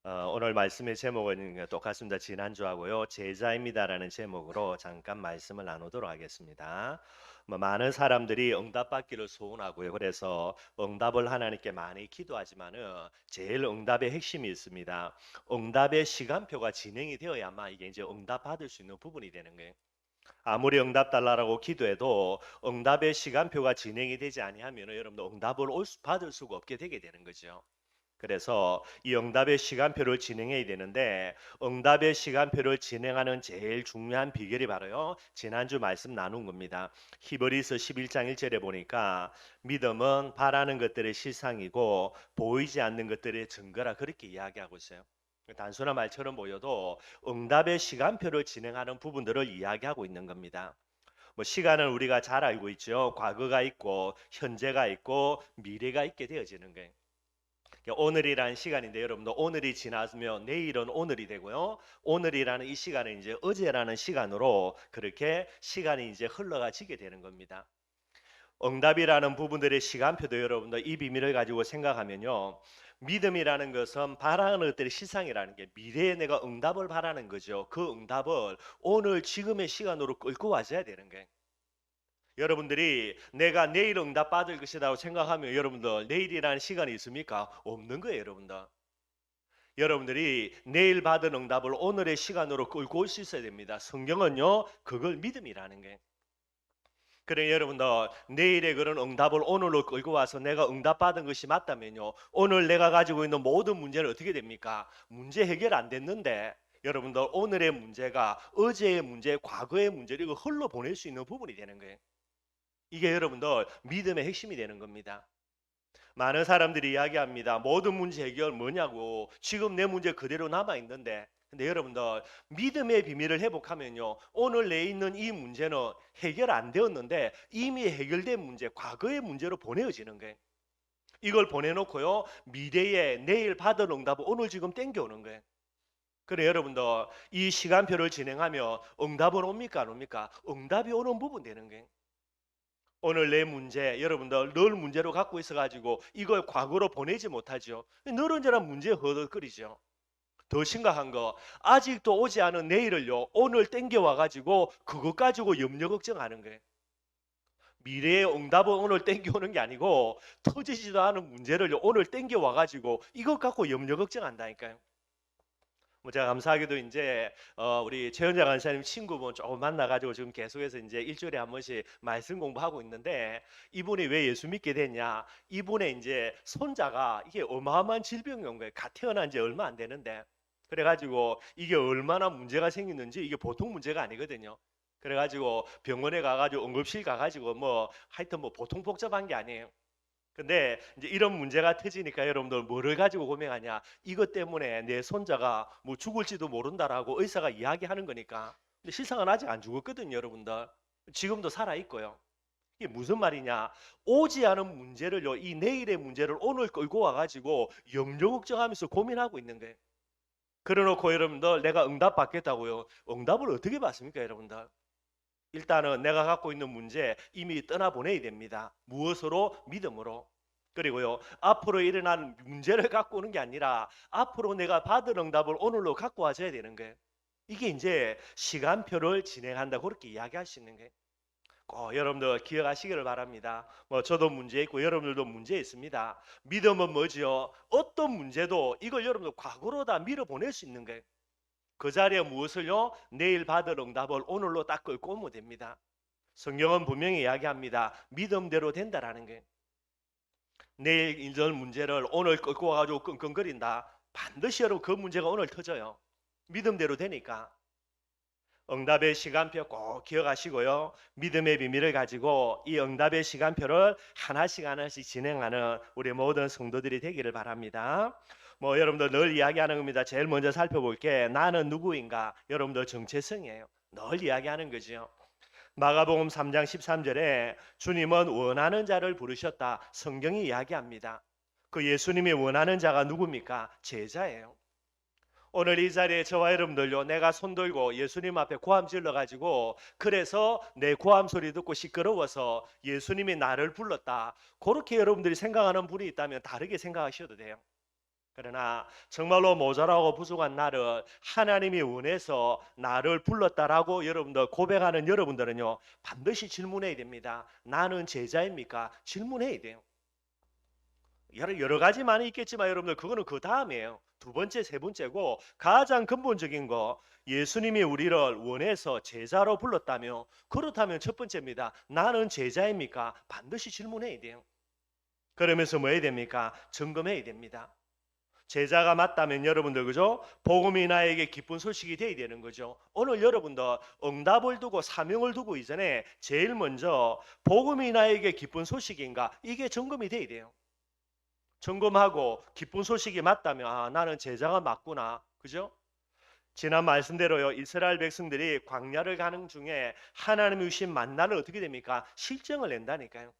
오늘 말씀의 제목은 똑같습니다. 지난주하고요. 제자입니다라는 제목으로 잠깐 말씀을 나누도록 하겠습니다. 많은 사람들이 응답받기를 소원하고요. 그래서 응답을 하나님께 많이 기도하지만은 제일 응답의 핵심이 있습니다. 응답의 시간표가 진행이 되어야만 이게 이제 응답받을 수 있는 부분이 되는 거예요. 아무리 응답 달라라고 기도해도 응답의 시간표가 진행이 되지 아니하면 여러분들 응답을 받을 수가 없게 되게 되는 거죠. 그래서 이 응답의 시간표를 진행해야 되는데 응답의 시간표를 진행하는 제일 중요한 비결이 바로요. 지난주 말씀 나눈 겁니다. 히브리서 11장 1절에 보니까 믿음은 바라는 것들의 실상이고 보이지 않는 것들의 증거라 그렇게 이야기하고 있어요. 단순한 말처럼 보여도 응답의 시간표를 진행하는 부분들을 이야기하고 있는 겁니다. 시간은 우리가 잘 알고 있죠. 과거가 있고 현재가 있고 미래가 있게 되어지는 거예요. 오늘이라는 시간인데 여러분들 오늘이 지나면 내일은 오늘이 되고요. 오늘이라는 이 시간은 이제 어제라는 시간으로 그렇게 시간이 이제 흘러가지게 되는 겁니다. 응답이라는 부분들의 시간표도 여러분들 이 비밀을 가지고 생각하면요. 믿음이라는 것은 바라는 것들의 실상이라는 게 미래에 내가 응답을 바라는 거죠. 그 응답을 오늘 지금의 시간으로 끌고 와줘야 되는 거예요. 여러분들이 내가 내일 응답 받을 것이라고 생각하면 여러분들 내일이라는 시간이 있습니까? 없는 거예요, 여러분들. 여러분들이 내일 받은 응답을 오늘의 시간으로 끌고 올 수 있어야 됩니다. 성경은요, 그걸 믿음이라는 게. 그래 여러분들 내일의 그런 응답을 오늘로 끌고 와서 내가 응답 받은 것이 맞다면요. 오늘 내가 가지고 있는 모든 문제는 어떻게 됩니까? 문제 해결 안 됐는데 여러분들 오늘의 문제가 어제의 문제, 과거의 문제를 이거 흘러 보낼 수 있는 부분이 되는 거예요. 이게 여러분들 믿음의 핵심이 되는 겁니다. 많은 사람들이 이야기합니다. 모든 문제 해결 뭐냐고. 지금 내 문제 그대로 남아 있는데. 근데 여러분들 믿음의 비밀을 회복하면요. 오늘 내 있는 이 문제는 해결 안 되었는데 이미 해결된 문제, 과거의 문제로 보내어지는 거예요. 이걸 보내놓고요. 미래에 내일 받은 응답을 오늘 지금 땡겨오는 거예요. 그래 여러분들 이 시간표를 진행하면 응답은 옵니까 안 옵니까? 응답이 오는 부분 되는 거예요. 오늘 내 문제 여러분들 늘 문제로 갖고 있어가지고 이걸 과거로 보내지 못하죠. 늘 언제나 문제에 허덕거리죠. 더 심각한 거 아직도 오지 않은 내일을요 오늘 땡겨와가지고 그것 가지고 염려 걱정하는 거예요. 미래의 응답은 오늘 땡겨오는 게 아니고 터지지도 않은 문제를 오늘 땡겨와가지고 이것 갖고 염려 걱정한다니까요. 제가 감사하게도 이제 우리 최현자 간사님 친구분 조금 만나가지고 지금 계속해서 이제 일주일에 한 번씩 말씀 공부하고 있는데 이분이 왜 예수 믿게 됐냐? 이분의 이제 손자가 이게 어마어마한 질병이 온 거예요. 갓 태어난 지 얼마 안 되는데 그래가지고 이게 얼마나 문제가 생겼는지 이게 보통 문제가 아니거든요. 그래가지고 병원에 가가지고 응급실 가가지고 뭐 하여튼 뭐 보통 복잡한 게 아니에요. 근데 이제 이런 문제가 터지니까 여러분들 뭐를 가지고 고민하냐? 이것 때문에 내 손자가 뭐 죽을지도 모른다라고 의사가 이야기하는 거니까. 근데 실상은 아직 안 죽었거든요, 여러분들. 지금도 살아 있고요. 이게 무슨 말이냐? 오지 않은 문제를요, 이 내일의 문제를 오늘 끌고 와가지고 염려 걱정하면서 고민하고 있는 거예요. 그래놓고 여러분들 내가 응답 받겠다고요. 응답을 어떻게 받습니까, 여러분들? 일단은 내가 갖고 있는 문제 이미 떠나보내야 됩니다. 무엇으로? 믿음으로. 그리고요, 앞으로 일어난 문제를 갖고 오는 게 아니라 앞으로 내가 받을 응답을 오늘로 갖고 와줘야 되는 거예요. 이게 이제 시간표를 진행한다 그렇게 이야기할 수 있는 거예요. 꼭 여러분들 기억하시기를 바랍니다. 저도 문제 있고 여러분들도 문제 있습니다. 믿음은 뭐지요? 어떤 문제도 이걸 여러분들 과거로 다 밀어보낼 수 있는 거예요. 그 자리에 무엇을요? 내일 받을 응답을 오늘로 딱 끌고 오면 됩니다. 성경은 분명히 이야기합니다. 믿음대로 된다라는 게. 내일 있을 문제를 오늘 끌고 와가지고 끙끙거린다. 반드시 여러분 그 문제가 오늘 터져요. 믿음대로 되니까. 응답의 시간표 꼭 기억하시고요. 믿음의 비밀을 가지고 이 응답의 시간표를 하나씩 하나씩 진행하는 우리 모든 성도들이 되기를 바랍니다. 여러분들 늘 이야기하는 겁니다. 제일 먼저 살펴볼게 나는 누구인가? 여러분들 정체성이에요. 늘 이야기하는 거죠. 마가복음 3장 13절에 주님은 원하는 자를 부르셨다. 성경이 이야기합니다. 그 예수님이 원하는 자가 누굽니까? 제자예요. 오늘 이 자리에 저와 여러분들요 내가 손들고 예수님 앞에 고함 질러가지고 그래서 내 고함 소리 듣고 시끄러워서 예수님이 나를 불렀다. 그렇게 여러분들이 생각하는 분이 있다면 다르게 생각하셔도 돼요. 그러나 정말로 모자라고 부족한 나를 하나님이 원해서 나를 불렀다라고 여러분들 고백하는 여러분들은요, 반드시 질문해야 됩니다. 나는 제자입니까? 질문해야 돼요. 여러 가지 많이 있겠지만 여러분들 그거는 그 다음이에요. 두 번째, 세 번째고 가장 근본적인 거, 예수님이 우리를 원해서 제자로 불렀다며, 그렇다면 첫 번째입니다. 나는 제자입니까? 반드시 질문해야 돼요. 그러면서 뭐 해야 됩니까? 점검해야 됩니다. 제자가 맞다면 여러분들, 그죠? 복음이 나에게 기쁜 소식이 돼야 되는 거죠. 오늘 여러분들 응답을 두고 사명을 두고 이전에 제일 먼저 복음이 나에게 기쁜 소식인가, 이게 점검이 돼야 돼요. 점검하고 기쁜 소식이 맞다면 아, 나는 제자가 맞구나. 그죠? 지난 말씀대로요. 이스라엘 백성들이 광야를 가는 중에 하나님이 주신 만나를 어떻게 됩니까? 실정을 낸다니까요.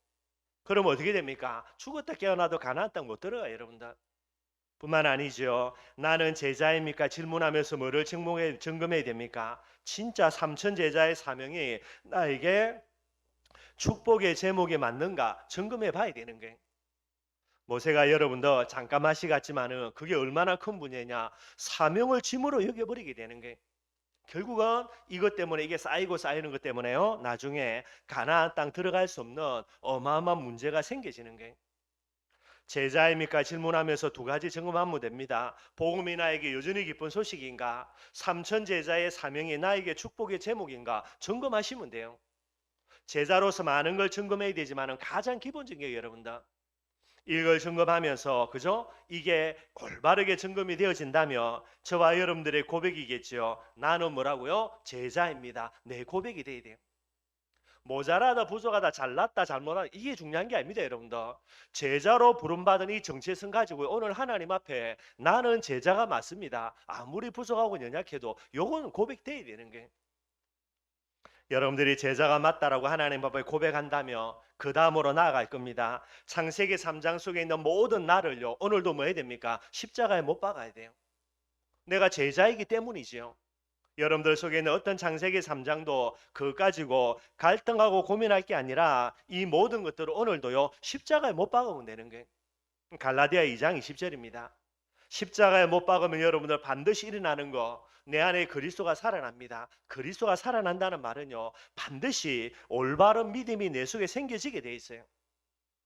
그럼 어떻게 됩니까? 죽었다 깨어나도 가나안 땅 못 들어가요, 여러분들. 뿐만 아니죠. 나는 제자입니까? 질문하면서 뭐를 점검해야 됩니까? 진짜 삼천 제자의 사명이 나에게 축복의 제목에 맞는가 점검해 봐야 되는 거예요. 모세가 여러분도 잠깐만시 같지만은 그게 얼마나 큰 분야냐, 사명을 짐으로 여겨버리게 되는 거예요. 결국은 이것 때문에, 이게 쌓이고 쌓이는 것 때문에요, 나중에 가나안 땅 들어갈 수 없는 어마어마한 문제가 생겨지는 거예요. 제자입니까? 질문하면서 두 가지 점검하면 됩니다. 복음이 나에게 여전히 기쁜 소식인가? 삼천 제자의 사명이 나에게 축복의 제목인가? 점검하시면 돼요. 제자로서 많은 걸 점검해야 되지만 가장 기본적인 게 여러분들, 이걸 점검하면서, 그죠? 이게 올바르게 점검이 되어진다면 저와 여러분들의 고백이겠죠. 나는 뭐라고요? 제자입니다. 내 고백이 돼야 돼요. 모자라다, 부족하다, 잘났다, 잘못하다, 이게 중요한 게 아닙니다, 여러분들. 제자로 부름받은 이 정체성 가지고 오늘 하나님 앞에 나는 제자가 맞습니다. 아무리 부족하고 연약해도 요거는 고백돼야 되는 게. 여러분들이 제자가 맞다라고 하나님 앞에 고백한다면 그 다음으로 나아갈 겁니다. 창세기 3장 속에 있는 모든 나를요, 오늘도 뭐 해야 됩니까? 십자가에 못 박아야 돼요. 내가 제자이기 때문이지요. 여러분들 속에 있는 어떤 창세기 3장도 그거 가지고 갈등하고 고민할 게 아니라 이 모든 것들을 오늘도요, 십자가에 못 박으면 되는 거예요. 갈라디아 2장 20절입니다. 십자가에 못 박으면 여러분들 반드시 일어나는 거, 내 안에 그리스도가 살아납니다. 그리스도가 살아난다는 말은요, 반드시 올바른 믿음이 내 속에 생겨지게 돼 있어요.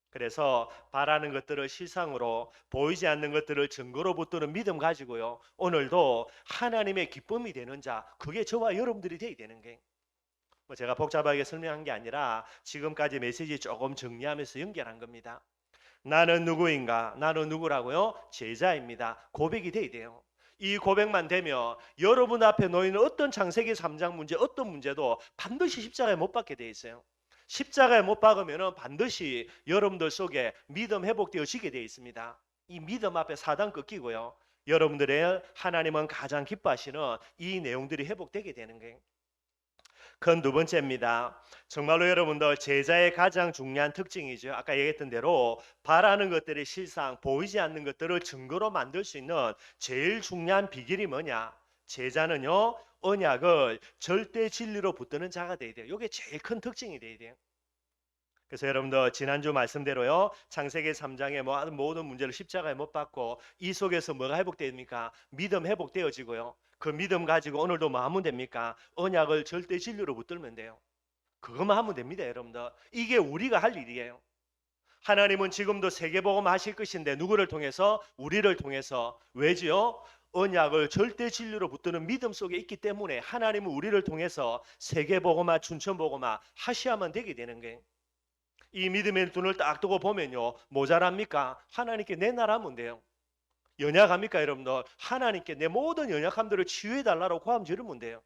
그래서 바라는 것들을 실상으로, 보이지 않는 것들을 증거로 붙드는 믿음 가지고요, 오늘도 하나님의 기쁨이 되는 자, 그게 저와 여러분들이 되어야 되는 게, 뭐 제가 복잡하게 설명한 게 아니라 지금까지 메시지 조금 정리하면서 연결한 겁니다. 나는 누구인가? 나는 누구라고요? 제자입니다. 고백이 돼야 돼요. 이 고백만 되면 여러분 앞에 놓이는 어떤 창세기 3장 문제, 어떤 문제도 반드시 십자가에 못 박게 돼 있어요. 십자가에 못 박으면 반드시 여러분들 속에 믿음 회복되어지게 되어 있습니다. 이 믿음 앞에 사단 꺾이고요, 여러분들의 하나님은 가장 기뻐하시는 이 내용들이 회복되게 되는 거예요. 그건 두 번째입니다. 정말로 여러분들 제자의 가장 중요한 특징이죠. 아까 얘기했던 대로 바라는 것들이 실상, 보이지 않는 것들을 증거로 만들 수 있는 제일 중요한 비결이 뭐냐? 제자는요, 언약을 절대 진리로 붙드는 자가 돼야 돼요. 이게 제일 큰 특징이 돼야 돼요. 그래서 여러분들 지난주 말씀대로요, 창세기 3장의 모든 문제를 십자가에 못 박고 이 속에서 뭐가 회복됩니까? 믿음 회복되어지고요, 그 믿음 가지고 오늘도 뭐 하면 됩니까? 언약을 절대 진리로 붙들면 돼요. 그것만 하면 됩니다, 여러분들. 이게 우리가 할 일이에요. 하나님은 지금도 세계복음 하실 것인데 누구를 통해서? 우리를 통해서. 왜지요? 언약을 절대 진리로 붙드는 믿음 속에 있기 때문에 하나님은 우리를 통해서 세계복음화, 춘천복음화 하셔야만 되게 되는 거예요. 이 믿음의 눈을 딱 뜨고 보면요, 모자랍니까? 하나님께 내 나라면 돼요. 연약합니까, 여러분들? 하나님께 내 모든 연약함들을 치유해 달라고 고함 지르면 돼요.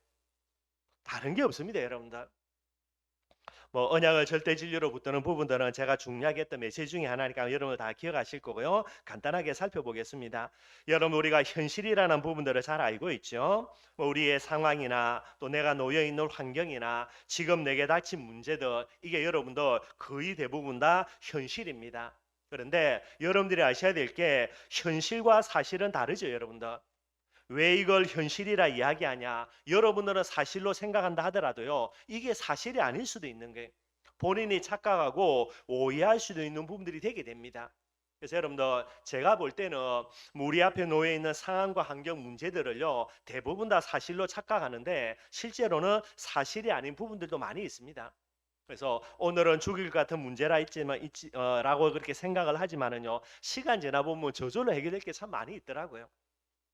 다른 게 없습니다, 여러분들. 뭐 언약을 절대 진리로 붙드는 부분들은 제가 중요하게 했던 메시지 중에 하나니까 여러분 다 기억하실 거고요. 간단하게 살펴보겠습니다. 여러분, 우리가 현실이라는 부분들을 잘 알고 있죠. 뭐 우리의 상황이나 또 내가 놓여 있는 환경이나 지금 내게 닥친 문제들, 이게 여러분들 거의 대부분 다 현실입니다. 그런데 여러분들이 아셔야 될 게 현실과 사실은 다르죠, 여러분들. 왜 이걸 현실이라 이야기하냐? 여러분들은 사실로 생각한다 하더라도요, 이게 사실이 아닐 수도 있는 거예요. 본인이 착각하고 오해할 수도 있는 부분들이 되게 됩니다. 그래서 여러분들 제가 볼 때는 뭐 우리 앞에 놓여 있는 상황과 환경 문제들을요 대부분 다 사실로 착각하는데 실제로는 사실이 아닌 부분들도 많이 있습니다. 그래서 오늘은 죽일 것 같은 문제라 라고 그렇게 생각을 하지만은요 시간 지나 보면 저절로 해결될 게 참 많이 있더라고요.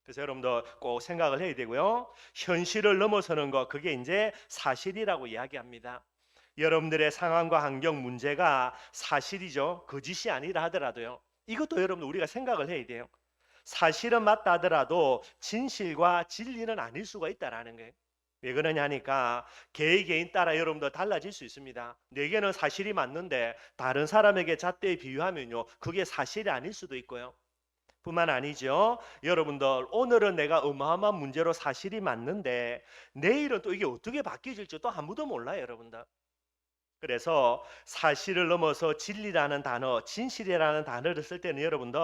그래서 여러분들 꼭 생각을 해야 되고요. 현실을 넘어서는 것, 그게 이제 사실이라고 이야기합니다. 여러분들의 상황과 환경 문제가 사실이죠. 거짓이 아니라 하더라도요. 이것도 여러분 우리가 생각을 해야 돼요. 사실은 맞다 하더라도 진실과 진리는 아닐 수가 있다라는 거예요. 왜 그러냐 하니까 개인 따라 여러분들 달라질 수 있습니다. 내게는 사실이 맞는데 다른 사람에게 잣대에 비유하면요. 그게 사실이 아닐 수도 있고요. 뿐만 아니죠. 여러분들 오늘은 내가 어마어마한 문제로 사실이 맞는데 내일은 또 이게 어떻게 바뀌어질지 또 아무도 몰라요, 여러분들. 그래서 사실을 넘어서 진리라는 단어, 진실이라는 단어를 쓸 때는 여러분들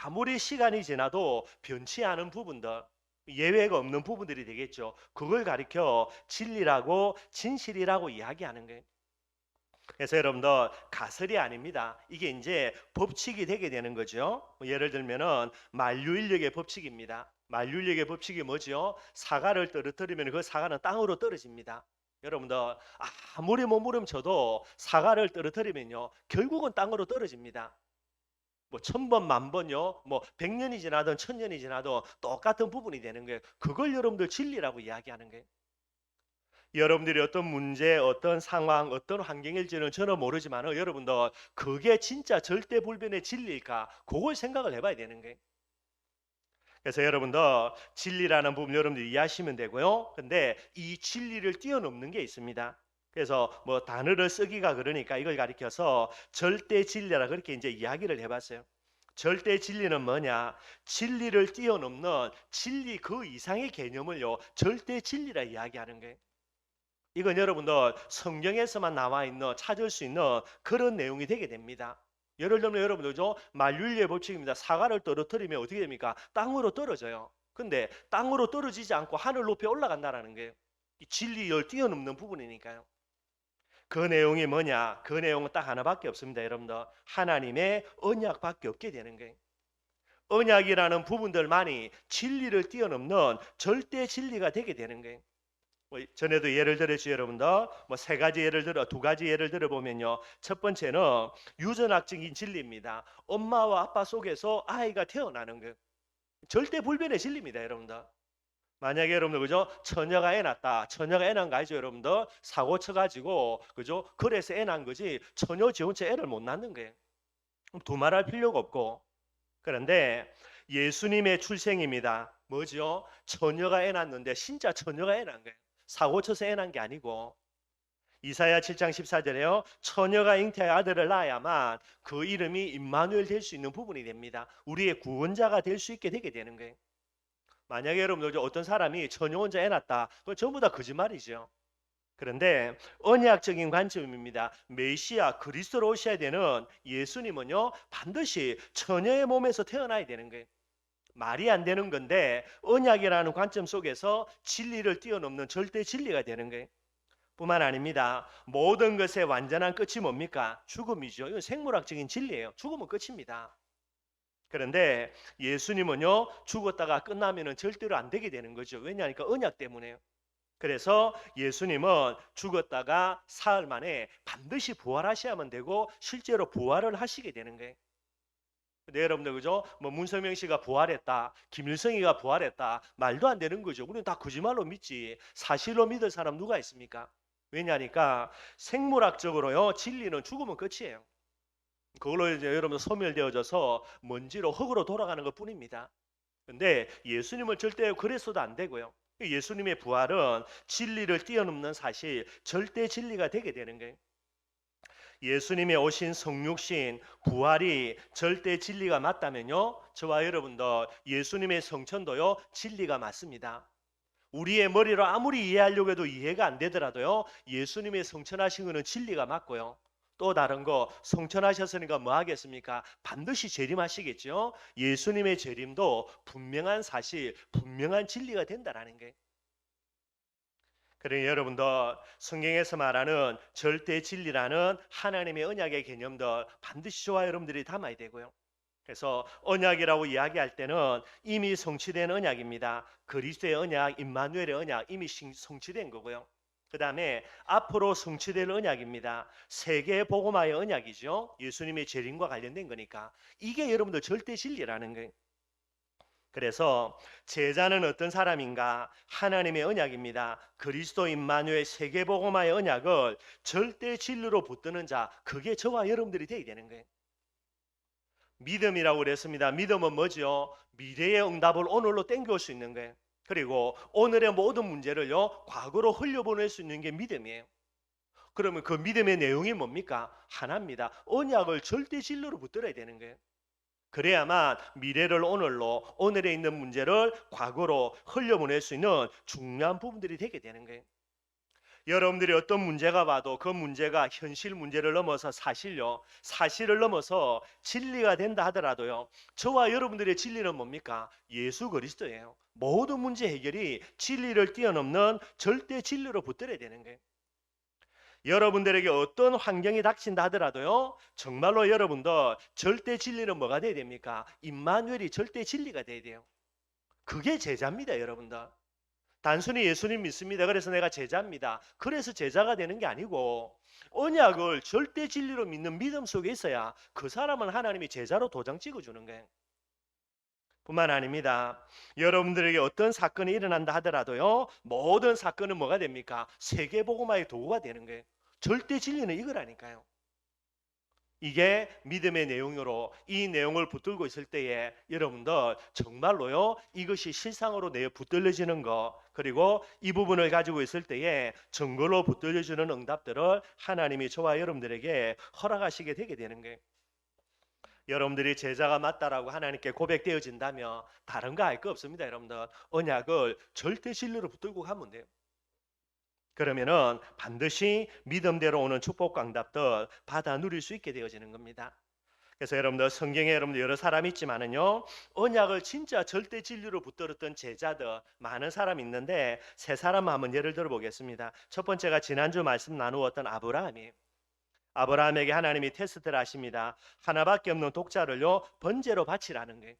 아무리 시간이 지나도 변치 않은 부분들, 예외가 없는 부분들이 되겠죠. 그걸 가리켜 진리라고 진실이라고 이야기하는 거예요. 그래서 여러분들 가설이 아닙니다. 이게 이제 법칙이 되게 되는 거죠. 예를 들면은 만유인력의 법칙입니다. 만유인력의 법칙이 뭐죠? 사과를 떨어뜨리면 그 사과는 땅으로 떨어집니다. 여러분들 아무리 몸부림쳐도 사과를 떨어뜨리면요 결국은 땅으로 떨어집니다. 뭐 1000번 만번요 뭐 100년이 지나든 1000년이 지나도 똑같은 부분이 되는 거예요. 그걸 여러분들 진리라고 이야기하는 거예요. 여러분들이 어떤 문제, 어떤 상황, 어떤 환경일지는 저는 모르지만 여러분들 그게 진짜 절대불변의 진리일까? 그걸 생각을 해봐야 되는 거예요. 그래서 여러분들 진리라는 부분 여러분들 이해하시면 되고요. 근데 이 진리를 뛰어넘는 게 있습니다. 그래서 뭐 단어를 쓰기가 그러니까 이걸 가리켜서 절대 진리라 그렇게 이제 이야기를 해봤어요. 절대 진리는 뭐냐? 진리를 뛰어넘는 진리 그 이상의 개념을요. 절대 진리라 이야기하는 거예요. 이건 여러분들 성경에서만 나와 있는 찾을 수 있는 그런 내용이 되게 됩니다. 예를 들면 여러분들죠 만윤리의 법칙입니다. 사과를 떨어뜨리면 어떻게 됩니까? 땅으로 떨어져요. 근데 땅으로 떨어지지 않고 하늘 높이 올라간다라는 거예요. 이 진리를 뛰어넘는 부분이니까요. 그 내용이 뭐냐? 그 내용은 딱 하나밖에 없습니다. 여러분들 하나님의 언약밖에 없게 되는 거예요. 언약이라는 부분들만이 진리를 뛰어넘는 절대 진리가 되게 되는 거예요. 뭐 전에도 예를 들었죠, 여러분들. 뭐 세 가지 예를 들어 두 가지 예를 들어 보면요. 첫 번째는 유전학적인 진리입니다. 엄마와 아빠 속에서 아이가 태어나는 거. 절대 불변의 진리입니다, 여러분들. 만약에 여러분들 그죠? 처녀가 애 낳았다. 처녀가 애 낳은 거 알죠, 여러분들? 사고 쳐가지고 그죠? 그래서 애 낳은 거지. 처녀 지은 채 애를 못 낳는 거예요. 두말할 필요가 없고. 그런데 예수님의 출생입니다. 뭐죠? 처녀가 애 낳았는데 진짜 처녀가 애 낳은 거예요. 사고 쳐서 애 낳은 게 아니고 이사야 7장 14절에요. 처녀가 잉태하여 아들을 낳아야만 그 이름이 임마누엘 될 수 있는 부분이 됩니다. 우리의 구원자가 될 수 있게 되게 되는 거예요. 만약에 여러분들 어떤 사람이 처녀 혼자 애 낳았다. 그건 전부 다 거짓말이죠. 그런데 언약적인 관점입니다. 메시아 그리스도로 오셔야 되는 예수님은요 반드시 처녀의 몸에서 태어나야 되는 거예요. 말이 안 되는 건데 언약이라는 관점 속에서 진리를 뛰어넘는 절대 진리가 되는 거예요. 뿐만 아닙니다. 모든 것의 완전한 끝이 뭡니까? 죽음이죠. 이건 생물학적인 진리예요. 죽으면 끝입니다. 그런데 예수님은요 죽었다가 끝나면은 절대로 안 되게 되는 거죠. 왜냐하니까 언약 때문에요. 그래서 예수님은 죽었다가 사흘 만에 반드시 부활하셔야만 되고 실제로 부활을 하시게 되는 거예요. 네, 여러분들 그죠? 뭐 문성명 씨가 부활했다, 김일성이가 부활했다, 말도 안 되는 거죠. 우리는 다 거짓말로 믿지 사실로 믿을 사람 누가 있습니까? 왜냐하니까 생물학적으로요 진리는 죽으면 끝이에요. 그걸로 이제 여러분 소멸되어져서 먼지로 흙으로 돌아가는 것 뿐입니다. 근데 예수님은 절대 그래서도 안 되고요. 예수님의 부활은 진리를 뛰어넘는 사실, 절대 진리가 되게 되는 거예요. 예수님의 오신 성육신 부활이 절대 진리가 맞다면요. 저와 여러분들 예수님의 성천도요. 진리가 맞습니다. 우리의 머리로 아무리 이해하려고 해도 이해가 안 되더라도요. 예수님의 성천하신 것은 진리가 맞고요. 또 다른 거 성천하셨으니까 뭐 하겠습니까? 반드시 재림하시겠죠. 예수님의 재림도 분명한 사실, 분명한 진리가 된다라는 게. 그러니 여러분들 성경에서 말하는 절대 진리라는 하나님의 언약의 개념들 반드시 저와 여러분들이 담아야 되고요. 그래서 언약이라고 이야기할 때는 이미 성취된 언약입니다. 그리스도의 언약, 임마누엘의 언약 이미 성취된 거고요. 그 다음에 앞으로 성취될 언약입니다. 세계 복음화의 언약이죠. 예수님의 재림과 관련된 거니까. 이게 여러분들 절대 진리라는 거예요. 그래서 제자는 어떤 사람인가? 하나님의 언약입니다. 그리스도 임마누엘 세계 복음화의 언약을 절대 진리로 붙드는 자, 그게 저와 여러분들이 되어야 되는 거예요. 믿음이라고 그랬습니다. 믿음은 뭐죠? 미래의 응답을 오늘로 땡겨올 수 있는 거예요. 그리고 오늘의 모든 문제를요, 과거로 흘려보낼 수 있는 게 믿음이에요. 그러면 그 믿음의 내용이 뭡니까? 하나입니다. 언약을 절대 진리로 붙들어야 되는 거예요. 그래야만 미래를 오늘로, 오늘에 있는 문제를 과거로 흘려보낼 수 있는 중요한 부분들이 되게 되는 거예요. 여러분들이 어떤 문제가 와도 그 문제가 현실 문제를 넘어서 사실을 넘어서 진리가 된다 하더라도요, 저와 여러분들의 진리는 뭡니까? 예수 그리스도예요. 모든 문제 해결이 진리를 뛰어넘는 절대 진리로 붙들어야 되는 거예요. 여러분들에게 어떤 환경이 닥친다 하더라도요, 정말로 여러분들 절대 진리는 뭐가 돼야 됩니까? 임마누엘이 절대 진리가 돼야 돼요. 그게 제자입니다, 여러분들. 단순히 예수님 믿습니다. 그래서 내가 제자입니다. 그래서 제자가 되는 게 아니고, 언약을 절대 진리로 믿는 믿음 속에 있어야 그 사람은 하나님이 제자로 도장 찍어주는 거예요. 뿐만 아닙니다. 여러분들에게 어떤 사건이 일어난다 하더라도요, 모든 사건은 뭐가 됩니까? 세계복음화의 도구가 되는 거예요. 절대 진리는 이거라니까요. 이게 믿음의 내용으로 이 내용을 붙들고 있을 때에 여러분들 정말로요, 이것이 실상으로 내 붙들려지는 거, 그리고 이 부분을 가지고 있을 때에 증거로 붙들려주는 응답들을 하나님이 저와 여러분들에게 허락하시게 되게 되는 거예요. 여러분들이 제자가 맞다라고 하나님께 고백되어진다면 다른 거 알 거 없습니다. 여러분들 언약을 절대 진리로 붙들고 가면 돼요. 그러면은 반드시 믿음대로 오는 축복과 응답들 받아 누릴 수 있게 되어지는 겁니다. 그래서 여러분들 성경에 여러분들 여러 사람이 있지만은요, 언약을 진짜 절대 진리로 붙들었던 제자들 많은 사람이 있는데 세 사람 한번 예를 들어 보겠습니다. 첫 번째가 지난주 말씀 나누었던 아브라함이에요. 아브라함에게 하나님이 테스트를 하십니다. 하나밖에 없는 독자를요 번제로 바치라는 거예요.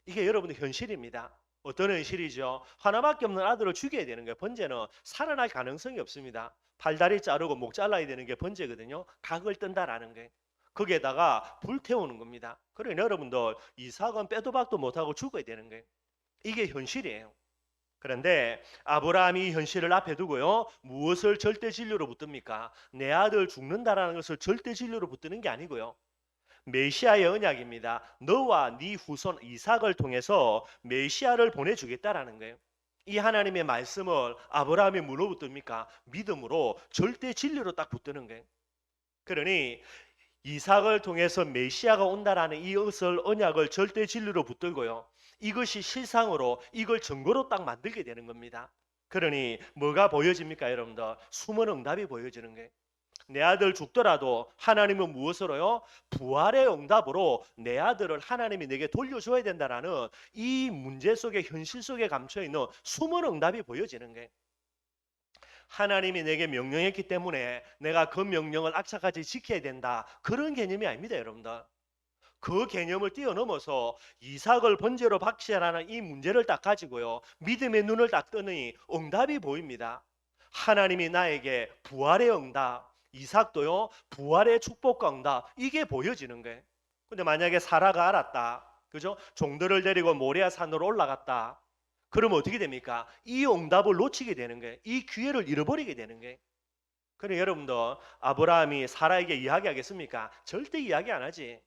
이게 여러분의 현실입니다. 어떤 현실이죠? 하나밖에 없는 아들을 죽여야 되는 거예요. 번제는 살아날 가능성이 없습니다. 팔다리 자르고 목 잘라야 되는 게 번제거든요. 각을 뜬다라는 거예요. 거기에다가 불태우는 겁니다. 그러니까 여러분들 이삭은 빼도 박도 못하고 죽어야 되는 거예요. 이게 현실이에요. 그런데 아브라함이 이 현실을 앞에 두고요, 무엇을 절대 진리로 붙듭니까? 내 아들 죽는다라는 것을 절대 진리로 붙드는 게 아니고요, 메시아의 언약입니다. 너와 네 후손 이삭을 통해서 메시아를 보내주겠다라는 거예요. 이 하나님의 말씀을 아브라함이 뭐로 붙듭니까? 믿음으로 절대 진리로 딱 붙드는 거예요. 그러니 이삭을 통해서 메시아가 온다라는 이 것을 언약을 절대 진리로 붙들고요, 이것이 실상으로 이걸 증거로 딱 만들게 되는 겁니다. 그러니 뭐가 보여집니까, 여러분들? 숨은 응답이 보여지는 거예요. 내 아들 죽더라도 하나님은 무엇으로요? 부활의 응답으로 내 아들을 하나님이 내게 돌려줘야 된다라는 이 문제 속에, 현실 속에 감춰 있는 숨은 응답이 보여지는 거예요. 하나님이 내게 명령했기 때문에 내가 그 명령을 악착같이 지켜야 된다, 그런 개념이 아닙니다, 여러분들. 그 개념을 뛰어넘어서 이삭을 번제로 바치라는 이 문제를 딱 가지고요, 믿음의 눈을 딱 뜨니 응답이 보입니다. 하나님이 나에게 부활의 응답, 이삭도요 부활의 축복과 응답, 이게 보여지는 거예요. 근데 만약에 사라가 알았다, 그죠? 종들을 데리고 모리아 산으로 올라갔다, 그러면 어떻게 됩니까? 이 응답을 놓치게 되는 거예요. 이 기회를 잃어버리게 되는 거예요. 그래, 여러분들 아브라함이 사라에게 이야기하겠습니까? 절대 이야기 안 하지.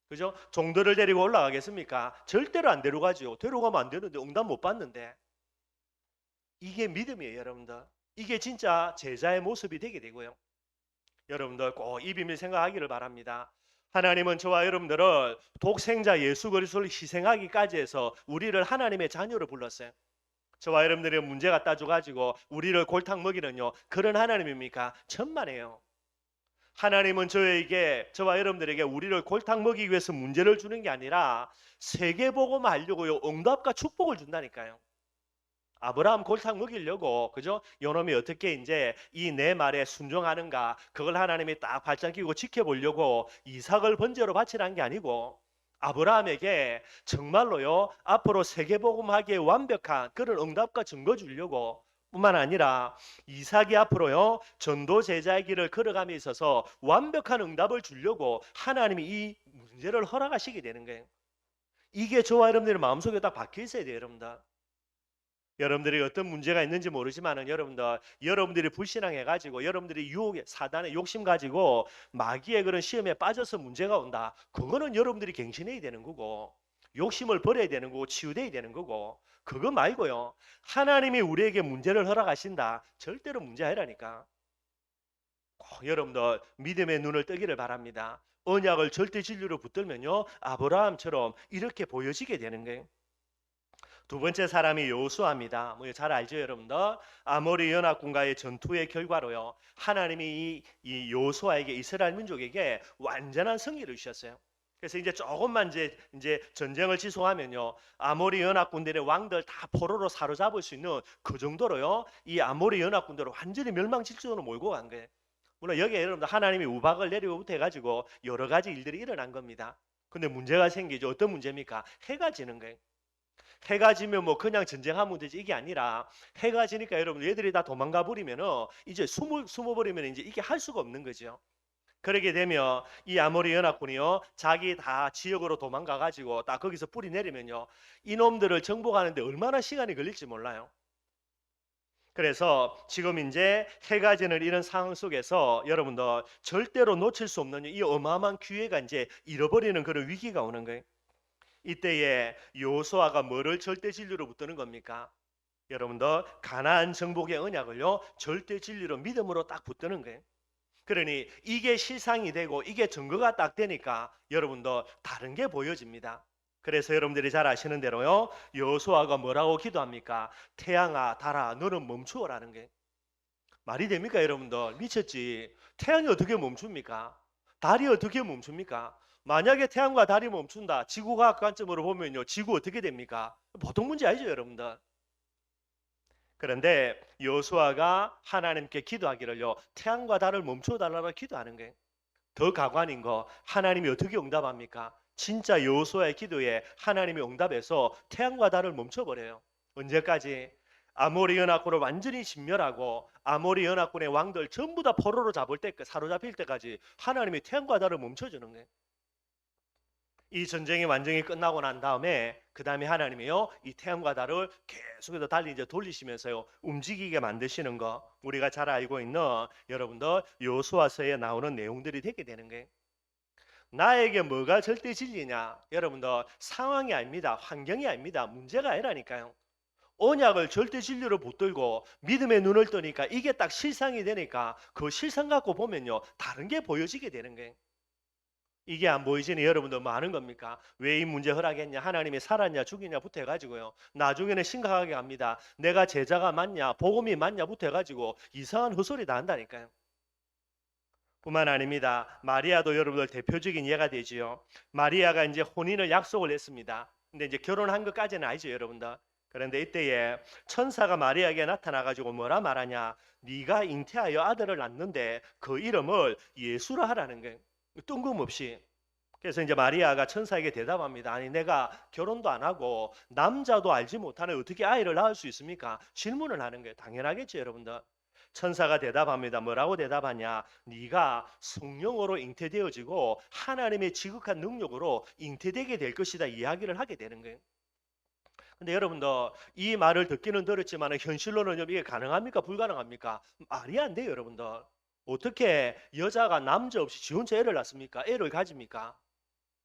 그죠? 종들을 데리고 올라가겠습니까? 절대로 안 데려가죠. 데려가면 안 되는데, 응답 못 받는데. 이게 믿음이에요, 여러분들. 이게 진짜 제자의 모습이 되게 되고요. 여러분들 꼭 이 비밀 생각하기를 바랍니다. 하나님은 저와 여러분들을 독생자 예수 그리스도를 희생하기까지 해서 우리를 하나님의 자녀로 불렀어요. 저와 여러분들의 문제가 따져가지고 우리를 골탕 먹이는요, 그런 하나님입니까? 천만에요. 하나님은 저와 여러분들에게 우리를 골탕 먹이기 위해서 문제를 주는 게 아니라 세계복음을 하려고요, 응답과 축복을 준다니까요. 아브라함 골탕 먹이려고, 그죠? 요놈이 어떻게 이제 이 내 말에 순종하는가, 그걸 하나님이 딱 발장 끼고 지켜보려고 이삭을 번제로 바치라는 게 아니고, 아브라함에게 정말로요 앞으로 세계복음하기에 완벽한 그런 응답과 증거 주려고 뿐만 아니라 이삭이 앞으로요 전도 제자의 길을 걸어감에 있어서 완벽한 응답을 주려고 하나님이 이 문제를 허락하시게 되는 거예요. 이게 저와 여러분들의 마음속에 딱 박혀 있어야 돼요, 여러분들. 여러분들이 어떤 문제가 있는지 모르지만은 여러분들이 불신앙해 가지고 여러분들이 유혹에 사단의 욕심 가지고 마귀의 그런 시험에 빠져서 문제가 온다. 그거는 여러분들이 갱신해야 되는 거고 욕심을 버려야 되는 거고 치유돼야 되는 거고 그거 말고요. 하나님이 우리에게 문제를 허락하신다. 절대로 문제 아니라니까. 꼭 여러분들 믿음의 눈을 뜨기를 바랍니다. 언약을 절대 진리로 붙들면요. 아브라함처럼 이렇게 보여지게 되는 거예요. 두 번째 사람이 여호수아입니다. 뭐 잘 알죠, 여러분들? 아모리 연합군과의 전투의 결과로요. 하나님이 이 여호수아에게 이스라엘 민족에게 완전한 승리를 주셨어요. 그래서 이제 조금만 이제 전쟁을 지속하면요. 아모리 연합군들의 왕들 다 포로로 사로잡을 수 있는 그 정도로요. 이 아모리 연합군들을 완전히 멸망질주로 몰고 간 거예요. 물론 여기에 여러분들 하나님이 우박을 내리고부터 해가지고 여러 가지 일들이 일어난 겁니다. 근데 문제가 생기죠. 어떤 문제입니까? 해가 지는 거예요. 해가 지면 뭐 그냥 전쟁하면 되지 이게 아니라 해가 지니까 여러분 얘들이 다 도망가 버리면은 이제 숨어 버리면 이제 이게 할 수가 없는 거죠. 그러게 되면 이 아모리 연합군이요 자기 다 지역으로 도망가 가지고 딱 거기서 뿌리 내리면요 이놈들을 정복하는데 얼마나 시간이 걸릴지 몰라요. 그래서 지금 이제 해가 지는 이런 상황 속에서 여러분들 절대로 놓칠 수 없는 이 어마어마한 기회가 이제 잃어버리는 그런 위기가 오는 거예요. 이때에 여호수아가 뭐를 절대 진리로 붙드는 겁니까? 여러분들 가나안 정복의 언약을요 절대 진리로 믿음으로 딱 붙드는 거예요. 그러니 이게 실상이 되고 이게 증거가 딱 되니까 여러분들 다른 게 보여집니다. 그래서 여러분들이 잘 아시는 대로요 여호수아가 뭐라고 기도합니까? 태양아 달아 너는 멈추어라는 게 말이 됩니까 여러분들? 미쳤지. 태양이 어떻게 멈춥니까? 달이 어떻게 멈춥니까? 만약에 태양과 달이 멈춘다. 지구과학 관점으로 보면요. 지구 어떻게 됩니까? 보통 문제 아니죠, 여러분들. 그런데 여호수아가 하나님께 기도하기를요. 태양과 달을 멈춰 달라고 기도하는 거예요. 더 가관인 거 하나님이 어떻게 응답합니까? 진짜 여호수아의 기도에 하나님이 응답해서 태양과 달을 멈춰버려요. 언제까지? 아모리 연합군을 완전히 진멸하고 아모리 연합군의 왕들 전부 다 포로로 잡을 때 사로잡힐 때까지 하나님이 태양과 달을 멈춰주는 거예요. 이 전쟁이 완전히 끝나고 난 다음에 그 다음에 하나님이요 이 태양과 달을 계속해서 달리 이제 돌리시면서요 움직이게 만드시는 거 우리가 잘 알고 있는 여러분들 여호수아서에 나오는 내용들이 되게 되는 거예요. 나에게 뭐가 절대 진리냐? 여러분들 상황이 아닙니다. 환경이 아닙니다. 문제가 아니라니까요. 언약을 절대 진리로 붙들고 믿음의 눈을 뜨니까 이게 딱 실상이 되니까 그 실상 갖고 보면요 다른 게 보여지게 되는 거예요. 이게 안 보이지니 여러분들 뭐 아는 겁니까? 왜 이 문제 허락했냐? 하나님이 살았냐 죽이냐부터 해가지고요. 나중에는 심각하게 갑니다. 내가 제자가 맞냐? 복음이 맞냐부터 해가지고 이상한 헛소리 다 한다니까요. 뿐만 아닙니다. 마리아도 여러분들 대표적인 예가 되지요. 마리아가 이제 혼인을 약속을 했습니다. 근데 이제 결혼한 것까지는 아니죠, 여러분들. 그런데 이때에 천사가 마리아에게 나타나가지고 뭐라 말하냐? 네가 잉태하여 아들을 낳는데 그 이름을 예수라 하라는 거예요. 뜬금없이. 그래서 이제 마리아가 천사에게 대답합니다. 아니 내가 결혼도 안 하고 남자도 알지 못하는 어떻게 아이를 낳을 수 있습니까? 질문을 하는 거예요. 당연하겠죠, 여러분들. 천사가 대답합니다. 뭐라고 대답하냐? 네가 성령으로 잉태되어지고 하나님의 지극한 능력으로 잉태되게 될 것이다 이야기를 하게 되는 거예요. 근데 여러분들 이 말을 듣기는 들었지만 현실로는 이게 가능합니까? 불가능합니까? 말이 안 돼요, 여러분들. 어떻게 여자가 남자 없이 지 혼자 애를 낳습니까? 애를 가집니까?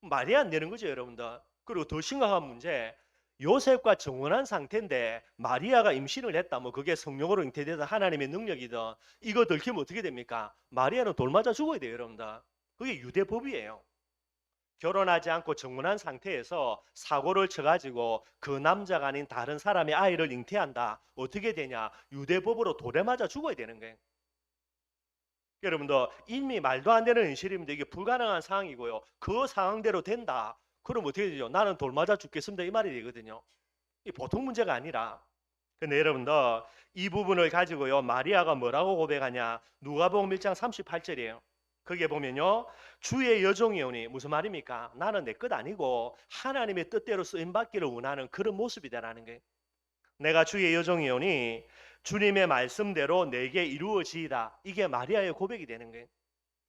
말이 안 되는 거죠, 여러분들. 그리고 더 심각한 문제, 요셉과 정혼한 상태인데 마리아가 임신을 했다. 뭐 그게 성령으로 잉태되다 하나님의 능력이든 이거 들키면 어떻게 됩니까? 마리아는 돌 맞아 죽어야 돼요, 여러분들. 그게 유대법이에요. 결혼하지 않고 정혼한 상태에서 사고를 쳐가지고 그 남자가 아닌 다른 사람의 아이를 잉태한다. 어떻게 되냐? 유대법으로 돌에 맞아 죽어야 되는 거예요. 여러분들 이미 말도 안 되는 현실입니다. 이게 불가능한 상황이고요. 그 상황대로 된다. 그럼 어떻게 되죠? 나는 돌 맞아 죽겠습니다. 이 말이 되거든요. 이 보통 문제가 아니라. 근데 여러분들 이 부분을 가지고요. 마리아가 뭐라고 고백하냐? 누가복음 1장 38절이에요. 거기에 보면요, 주의 여종이오니 무슨 말입니까? 나는 내 것 아니고 하나님의 뜻대로 쓰임 받기를 원하는 그런 모습이다라는 거예요. 내가 주의 여종이오니 주님의 말씀대로 내게 이루어지이다. 이게 마리아의 고백이 되는 거예요.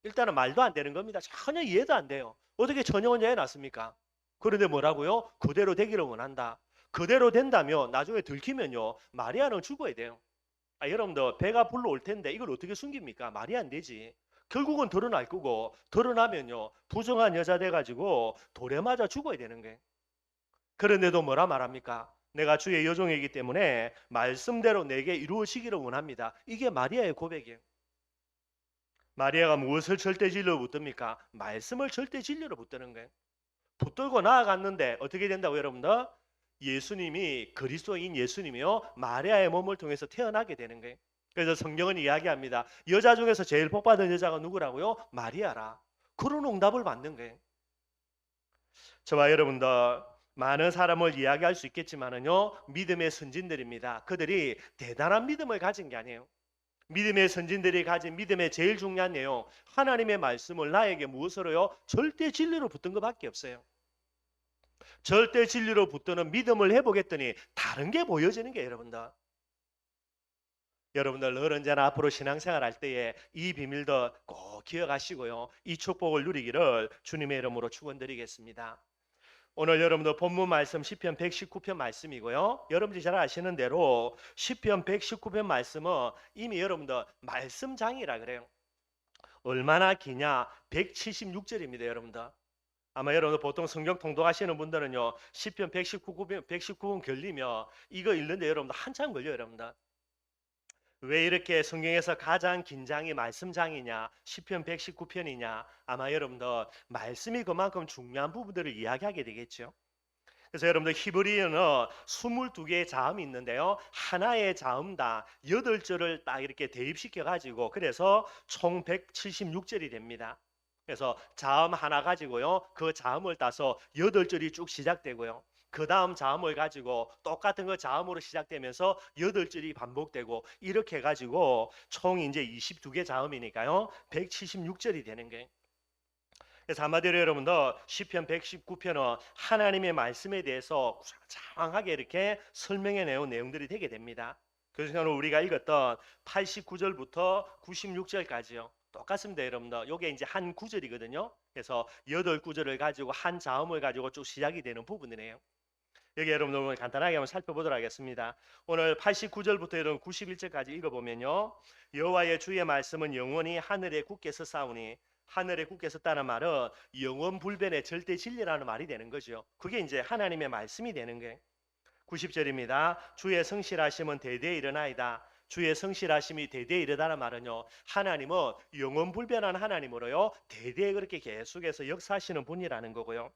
일단은 말도 안 되는 겁니다. 전혀 이해도 안 돼요. 어떻게 처녀혼자에 놨습니까? 그런데 뭐라고요? 그대로 되기를 원한다. 그대로 된다면 나중에 들키면요, 마리아는 죽어야 돼요. 여러분들 배가 불러올 텐데 이걸 어떻게 숨깁니까? 말이 안 되지. 결국은 드러날 거고, 드러나면요 부정한 여자 돼가지고 돌에 맞아 죽어야 되는 거예요. 그런데도 뭐라 말합니까? 내가 주의 여종이기 때문에 말씀대로 내게 이루어지기를 원합니다. 이게 마리아의 고백이에요. 마리아가 무엇을 절대 진리로 붙듭니까? 말씀을 절대 진리로 붙드는 거예요. 붙들고 나아갔는데 어떻게 된다고 여러분들? 예수님이 그리스도인 예수님이요 마리아의 몸을 통해서 태어나게 되는 거예요. 그래서 성경은 이야기합니다. 여자 중에서 제일 복받은 여자가 누구라고요? 마리아라. 그런 응답을 받는 거예요. 저와 여러분들 많은 사람을 이야기할 수 있겠지만은요 믿음의 선진들입니다. 그들이 대단한 믿음을 가진 게 아니에요. 믿음의 선진들이 가진 믿음의 제일 중요한 내용, 하나님의 말씀을 나에게 무엇으로요? 절대 진리로 붙든 것밖에 없어요. 절대 진리로 붙드는 믿음을 해보겠더니 다른 게 보여지는 게 여러분들. 여러분들 언제나 앞으로 신앙생활 할 때에 이 비밀도 꼭 기억하시고요. 이 축복을 누리기를 주님의 이름으로 축원드리겠습니다. 오늘 여러분들 본문 말씀 시편 119편 말씀이고요. 여러분들이 잘 아시는 대로 시편 119편 말씀은 이미 여러분들 말씀장이라 그래요. 얼마나 기냐? 176절입니다, 여러분들. 아마 여러분들 보통 성경 통독하시는 분들은요 시편 119편 걸리면 이거 읽는데 여러분들 한참 걸려요. 여러분들 왜 이렇게 성경에서 가장 긴 장이 말씀장이냐 시편 119편이냐 아마 여러분들 말씀이 그만큼 중요한 부분들을 이야기하게 되겠죠. 그래서 여러분들 히브리어는 22개의 자음이 있는데요 하나의 자음당 8절을 딱 이렇게 대입시켜 가지고 그래서 총 176절이 됩니다. 그래서 자음 하나 가지고요 그 자음을 따서 8절이 쭉 시작되고요 그 다음 자음을 가지고 똑같은 그 자음으로 시작되면서 8절이 반복되고 이렇게 해가지고 총 이제 22개 자음이니까요 176절이 되는 거예요. 그래서 한마디로 여러분들 시편 119편은 하나님의 말씀에 대해서 장황하게 이렇게 설명해 내온 내용들이 되게 됩니다. 그래서 우리가 읽었던 89절부터 96절까지요. 똑같습니다, 여러분들. 이게 이제 한 구절이거든요. 그래서 8구절을 가지고 한 자음을 가지고 쭉 시작이 되는 부분이네요. 여기 여러분들 오늘 간단하게 한번 살펴보도록 하겠습니다. 오늘 89절부터 여러분 91절까지 읽어보면요. 여호와의 주의 말씀은 영원히 하늘에 굳게 서사오니 하늘에 굳게 섰다는 말은 영원 불변의 절대 진리라는 말이 되는 거죠. 그게 이제 하나님의 말씀이 되는 거예요. 90절입니다. 주의 성실하심은 대대에 일어나이다. 주의 성실하심이 대대에 이르다는 말은요. 하나님은 영원 불변한 하나님으로요. 대대에 그렇게 계속해서 역사하시는 분이라는 거고요.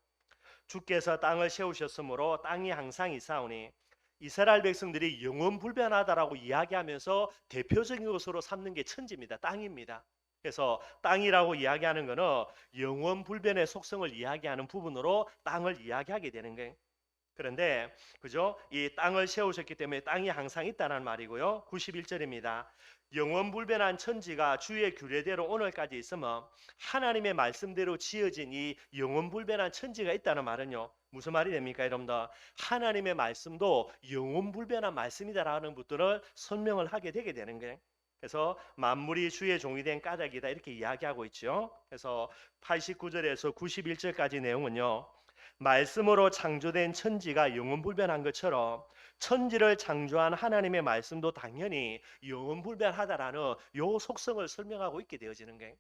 주께서 땅을 세우셨으므로 땅이 항상 이사오니 이스라엘 백성들이 영원 불변하다라고 이야기하면서 대표적인 것으로 삼는 게 천지입니다. 땅입니다. 그래서 땅이라고 이야기하는 것은 영원 불변의 속성을 이야기하는 부분으로 땅을 이야기하게 되는 거예요. 그런데 그죠? 이 땅을 세우셨기 때문에 땅이 항상 있다는 말이고요. 91절입니다. 영원 불변한 천지가 주의 규례대로 오늘까지 있으면 하나님의 말씀대로 지어진 이 영원 불변한 천지가 있다는 말은요. 무슨 말이 됩니까, 여러분들? 하나님의 말씀도 영원 불변한 말씀이다라는 것들을 설명을 하게 되게 되는 거예요. 그래서 만물이 주의 종이 된 까닭이다 이렇게 이야기하고 있죠. 그래서 89절에서 91절까지 내용은요. 말씀으로 창조된 천지가 영원불변한 것처럼 천지를 창조한 하나님의 말씀도 당연히 영원불변하다라는 요 속성을 설명하고 있게 되어지는 거예요.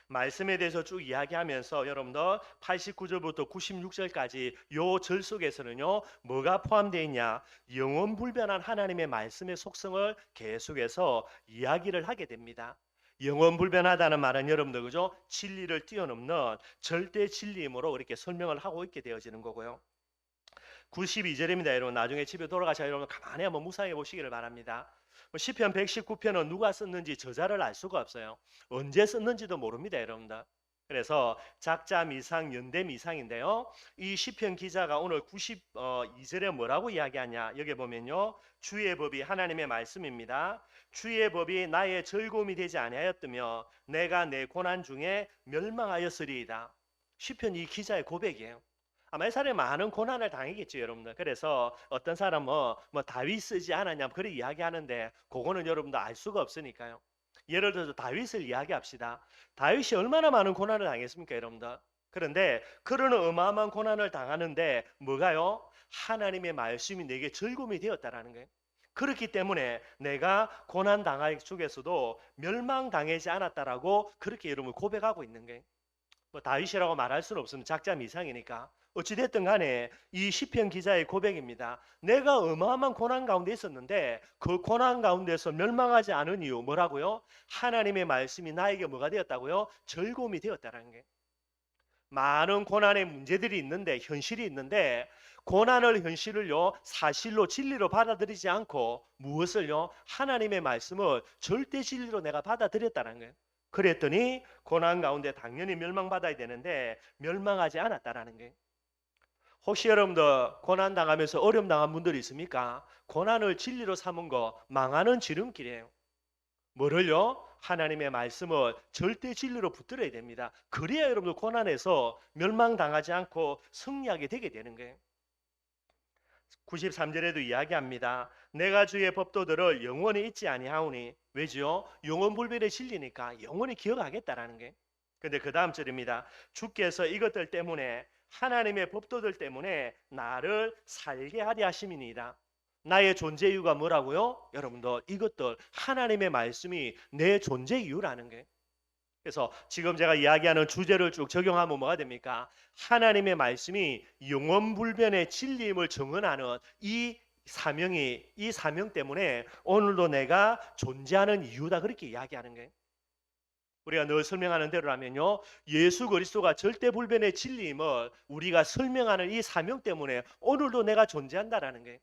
말씀에 대해서 쭉 이야기하면서 여러분들 89절부터 96절까지 요 절 속에서는요 뭐가 포함되어 있냐 영원불변한 하나님의 말씀의 속성을 계속해서 이야기를 하게 됩니다. 영원불변하다는 말은 여러분들 그죠? 진리를 뛰어넘는 절대 진리이므로 이렇게 설명을 하고 있게 되어지는 거고요. 92절입니다. 여러분 나중에 집에 돌아가셔서 여러분 가만히 한번 묵상해 보시기를 바랍니다. 시편 119편은 누가 썼는지 저자를 알 수가 없어요. 언제 썼는지도 모릅니다, 여러분들. 그래서 작자 미상, 연대 미상인데요. 이 시편 기자가 오늘 92절에 뭐라고 이야기하냐? 여기 보면요. 주의 법이 하나님의 말씀입니다. 주의 법이 나의 즐거움이 되지 아니하였으며 내가 내 고난 중에 멸망하였으리이다. 시편 이 기자의 고백이에요. 아마 이 사람이 많은 고난을 당했겠죠, 여러분들. 그래서 어떤 사람은 뭐 다윗 쓰지 않았냐 그렇게 이야기하는데 그거는 여러분들 알 수가 없으니까요. 예를 들어서 다윗을 이야기합시다. 다윗이 얼마나 많은 고난을 당했습니까, 여러분들? 그런데 그런 어마어마한 고난을 당하는데 뭐가요? 하나님의 말씀이 내게 즐거움이 되었다라는 거예요. 그렇기 때문에 내가 고난 당할 중에서도 멸망당하지 않았다라고 그렇게 여러분 고백하고 있는 거예요. 뭐 다윗이라고 말할 수는 없으면 작자 미상이니까 어찌됐든 간에 이 시편 기자의 고백입니다. 내가 어마어마한 고난 가운데 있었는데 그 고난 가운데서 멸망하지 않은 이유 뭐라고요? 하나님의 말씀이 나에게 뭐가 되었다고요? 즐거움이 되었다는 게. 많은 고난의 문제들이 있는데 현실이 있는데 고난을 현실을요 사실로 진리로 받아들이지 않고 무엇을요 하나님의 말씀을 절대 진리로 내가 받아들였다는 거예요. 그랬더니 고난 가운데 당연히 멸망받아야 되는데 멸망하지 않았다라는 거예요. 혹시 여러분들 고난 당하면서 어려움 당한 분들이 있습니까? 고난을 진리로 삼은 거 망하는 지름길이에요. 뭐를요? 하나님의 말씀을 절대 진리로 붙들어야 됩니다. 그래야 여러분들 고난에서 멸망당하지 않고 승리하게 되게 되는 거예요. 93절에도 이야기합니다. 내가 주의 법도들을 영원히 잊지 아니하오니 왜죠? 영원불변의 진리니까 영원히 기억하겠다라는 게. 근데 그 다음 절입니다. 주께서 이것들 때문에 하나님의 법도들 때문에 나를 살게 하려 하심이니이다. 나의 존재 이유가 뭐라고요? 여러분들 이것들 하나님의 말씀이 내 존재 이유라는 게. 그래서 지금 제가 이야기하는 주제를 쭉 적용하면 뭐가 됩니까? 하나님의 말씀이 영원불변의 진리임을 증언하는 이 사명 때문에 오늘도 내가 존재하는 이유다 그렇게 이야기하는 거예요. 우리가 늘 설명하는 대로라면요. 예수 그리스도가 절대불변의 진리임을 우리가 설명하는 이 사명 때문에 오늘도 내가 존재한다라는 거예요.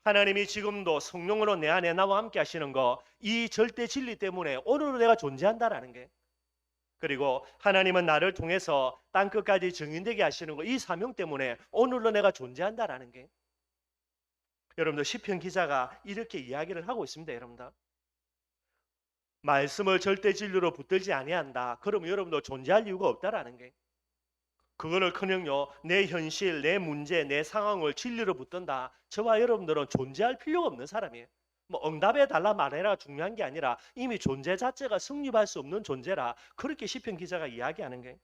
하나님이 지금도 성령으로 내 안에 나와 함께 하시는 거 이 절대 진리 때문에 오늘도 내가 존재한다라는 게. 그리고 하나님은 나를 통해서 땅끝까지 증인되게 하시는 거 이 사명 때문에 오늘도 내가 존재한다라는 게. 여러분들 시편 기자가 이렇게 이야기를 하고 있습니다. 여러분들 말씀을 절대 진리로 붙들지 아니한다. 그러면 여러분도 존재할 이유가 없다라는 게. 그거는커녕요 내 현실, 내 문제, 내 상황을 진리로 붙든다. 저와 여러분들은 존재할 필요가 없는 사람이에요. 뭐 응답해 달라 말해라 중요한 게 아니라 이미 존재 자체가 성립할 수 없는 존재라 그렇게 시편 기자가 이야기하는 게.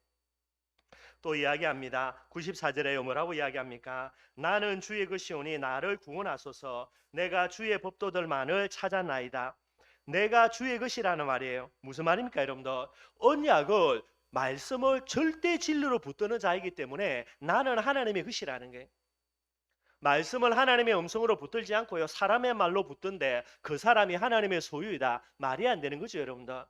또 이야기합니다. 94절에 뭐라고 이야기합니까? 나는 주의 것이오니 나를 구원하소서. 내가 주의 법도들만을 찾았나이다. 내가 주의 것이라는 말이에요. 무슨 말입니까, 여러분들? 언약을 말씀을 절대 진리로 붙드는 자이기 때문에 나는 하나님의 것이라는 게. 말씀을 하나님의 음성으로 붙들지 않고요 사람의 말로 붙든데 그 사람이 하나님의 소유이다. 말이 안 되는 거죠, 여러분들.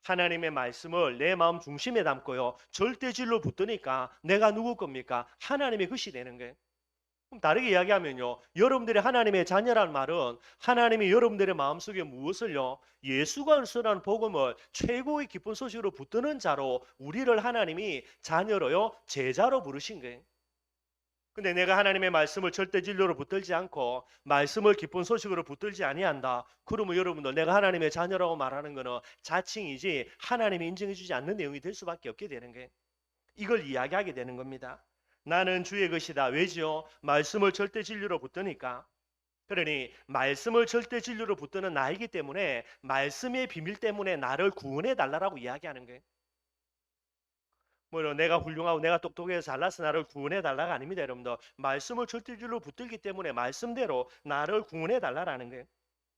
하나님의 말씀을 내 마음 중심에 담고요 절대 진리로 붙드니까 내가 누구 겁니까? 하나님의 것이 되는 거예요. 그럼 다르게 이야기하면요 여러분들이 하나님의 자녀란 말은 하나님이 여러분들의 마음속에 무엇을요 예수가 그리스도라는 복음을 최고의 기쁜 소식으로 붙드는 자로 우리를 하나님이 자녀로요 제자로 부르신 거예요. 근데 내가 하나님의 말씀을 절대 진리로 붙들지 않고 말씀을 기쁜 소식으로 붙들지 아니한다. 그러면 여러분들 내가 하나님의 자녀라고 말하는 것은 자칭이지 하나님이 인정해 주지 않는 내용이 될 수밖에 없게 되는 거예요. 이걸 이야기하게 되는 겁니다. 나는 주의 것이다. 왜지요? 말씀을 절대 진리로 붙드니까. 그러니 말씀을 절대 진리로 붙드는 나이기 때문에 말씀의 비밀 때문에 나를 구원해 달라고 이야기하는 거예요. 뭐 내가 훌륭하고 내가 똑똑해서 잘나서 나를 구원해 달라가 아닙니다, 여러분들. 말씀을 절대 진리로 붙들기 때문에 말씀대로 나를 구원해 달라라는 거예요.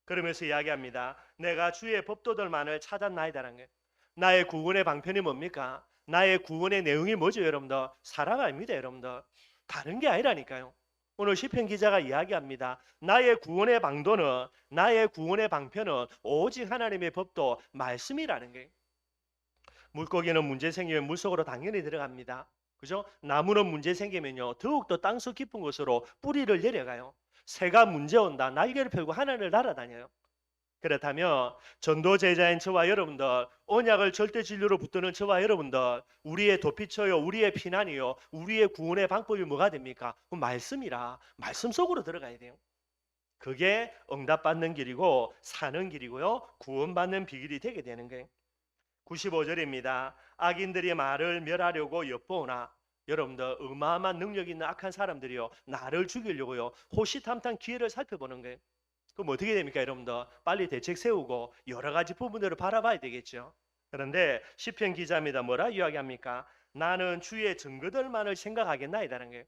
그러면서 이야기합니다. 내가 주의 법도들만을 찾았나이다라는 거예요. 나의 구원의 방편이 뭡니까? 나의 구원의 내용이 뭐죠, 여러분들? 사랑 아닙니다, 여러분들. 다른 게 아니라니까요. 오늘 시편 기자가 이야기합니다. 나의 구원의 방도는 나의 구원의 방편은 오직 하나님의 법도 말씀이라는 거예요. 물고기는 문제 생기면 물속으로 당연히 들어갑니다. 그죠? 나무는 문제 생기면요 더욱더 땅속 깊은 곳으로 뿌리를 내려가요. 새가 문제 온다 날개를 펴고 하늘을 날아다녀요. 그렇다면 전도 제자인 저와 여러분들, 언약을 절대 진리로 붙드는 저와 여러분들, 우리의 도피처요, 우리의 피난이요, 우리의 구원의 방법이 뭐가 됩니까? 그 말씀이라 말씀 속으로 들어가야 돼요. 그게 응답받는 길이고 사는 길이고요, 구원받는 비결이 되게 되는 거예요. 95절입니다. 악인들이 말을 멸하려고 엿보나, 여러분들 어마어마한 능력 있는 악한 사람들이요, 나를 죽이려고요, 호시탐탐 기회를 살펴보는 거예요. 그럼 어떻게 됩니까, 여러분들? 빨리 대책 세우고 여러 가지 부분들을 바라봐야 되겠죠. 그런데 시편 기자입니다. 뭐라 이야기합니까? 나는 주의 증거들만을 생각하겠나이다는 거예요.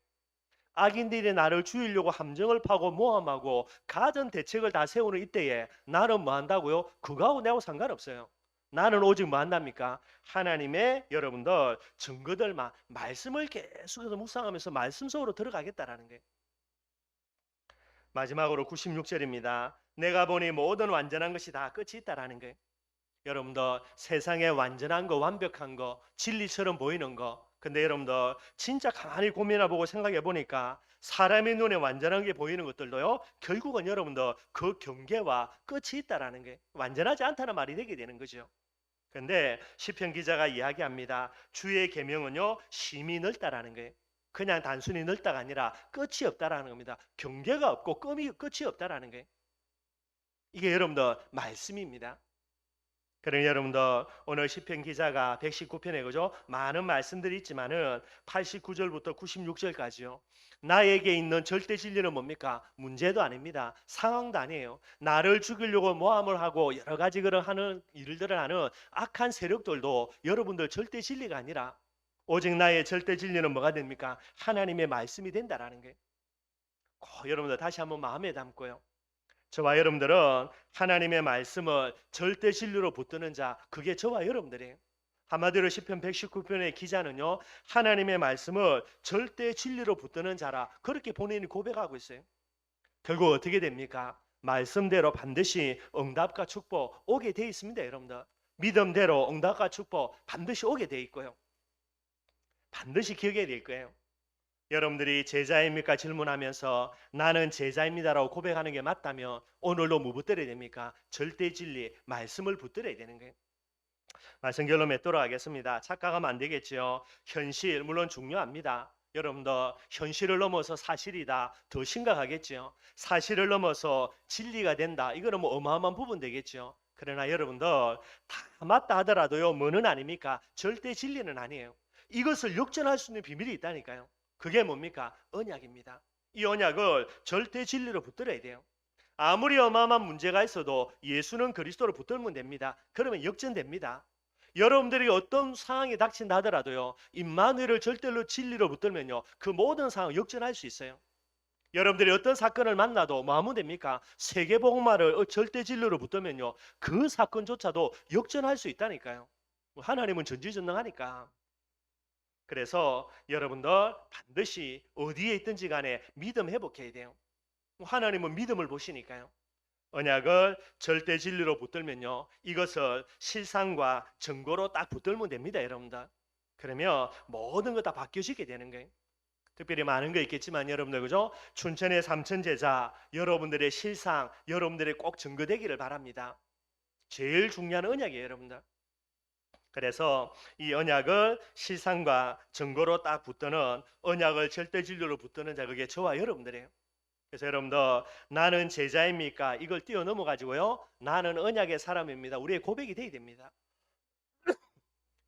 악인들이 나를 죽이려고 함정을 파고 모함하고 가전 대책을 다 세우는 이때에 나는 뭐 한다고요? 그거하고 내하고 상관없어요. 나는 오직 뭐 한답니까? 하나님의 여러분들 증거들만, 말씀을 계속해서 묵상하면서 말씀 속으로 들어가겠다라는 거예요. 마지막으로 96절입니다. 내가 보니 모든 완전한 것이 다 끝이 있다라는 거예요. 여러분들 세상에 완전한 거, 완벽한 거, 진리처럼 보이는 거, 근데 여러분들 진짜 가만히 고민해 보고 생각해 보니까 사람의 눈에 완전한 게 보이는 것들도요, 결국은 여러분들 그 경계와 끝이 있다라는 게, 완전하지 않다는 말이 되게 되는 거죠. 근데 시편 기자가 이야기합니다. 주의 계명은요, 심히 넓다라는 거예요. 그냥 단순히 넓다가 아니라 끝이 없다라는 겁니다. 경계가 없고 끝이 없다라는 거예요. 이게 여러분들 말씀입니다. 그러니 여러분들 오늘 시편 기자가 119편에 그죠? 많은 말씀들이 있지만은 89절부터 96절까지요. 나에게 있는 절대 진리는 뭡니까? 문제도 아닙니다. 상황도 아니에요. 나를 죽이려고 모함을 하고 여러 가지 그런 하는 일들을 하는 악한 세력들도 여러분들 절대 진리가 아니라 오직 나의 절대 진리는 뭐가 됩니까? 하나님의 말씀이 된다라는 게. 여러분들 다시 한번 마음에 담고요. 저와 여러분들은 하나님의 말씀을 절대 진리로 붙드는 자, 그게 저와 여러분들이에요. 한마디로 시편 119편의 기자는요, 하나님의 말씀을 절대 진리로 붙드는 자라 그렇게 본인이 고백하고 있어요. 결국 어떻게 됩니까? 말씀대로 반드시 응답과 축복 오게 돼 있습니다, 여러분들. 믿음대로 응답과 축복 반드시 오게 돼 있고요. 반드시 기억해야 될 거예요. 여러분들이 제자입니까? 질문하면서 나는 제자입니다라고 고백하는 게 맞다면 오늘도 뭐 붙들어야 됩니까? 절대 진리, 말씀을 붙들어야 되는 거예요. 말씀 결론 맺도록 하겠습니다. 착각하면 안 되겠지요. 현실 물론 중요합니다. 여러분들 현실을 넘어서 사실이다, 더 심각하겠지요. 사실을 넘어서 진리가 된다, 이거는 뭐 어마어마한 부분 되겠죠. 그러나 여러분들 다 맞다 하더라도요, 뭐는 아닙니까? 절대 진리는 아니에요. 이것을 역전할 수 있는 비밀이 있다니까요. 그게 뭡니까? 언약입니다. 이 언약을 절대 진리로 붙들어야 돼요. 아무리 어마어마한 문제가 있어도 예수는 그리스도로 붙들면 됩니다. 그러면 역전됩니다. 여러분들이 어떤 상황이 닥친다 하더라도요, 임마누엘을 절대로 진리로 붙들면요, 그 모든 상황을 역전할 수 있어요. 여러분들이 어떤 사건을 만나도 뭐 하면 됩니까? 세계복음화를 절대 진리로 붙들면요, 그 사건조차도 역전할 수 있다니까요. 하나님은 전지전능하니까. 그래서 여러분들 반드시 어디에 있든지 간에 믿음 회복해야 돼요. 하나님은 믿음을 보시니까요. 언약을 절대 진리로 붙들면요, 이것을 실상과 증거로 딱 붙들면 됩니다, 여러분들. 그러면 모든 거 다 바뀌어지게 되는 거예요. 특별히 많은 거 있겠지만 여러분들 그죠? 춘천의 삼천 제자, 여러분들의 실상, 여러분들의 꼭 증거되기를 바랍니다. 제일 중요한 언약이에요, 여러분들. 그래서 이 언약을 실상과 증거로 딱 붙드는, 언약을 절대 진리로 붙드는 자, 그게 저와 여러분들이에요. 그래서 여러분들 나는 제자입니까? 이걸 뛰어넘어 가지고요, 나는 언약의 사람입니다, 우리의 고백이 돼야 됩니다.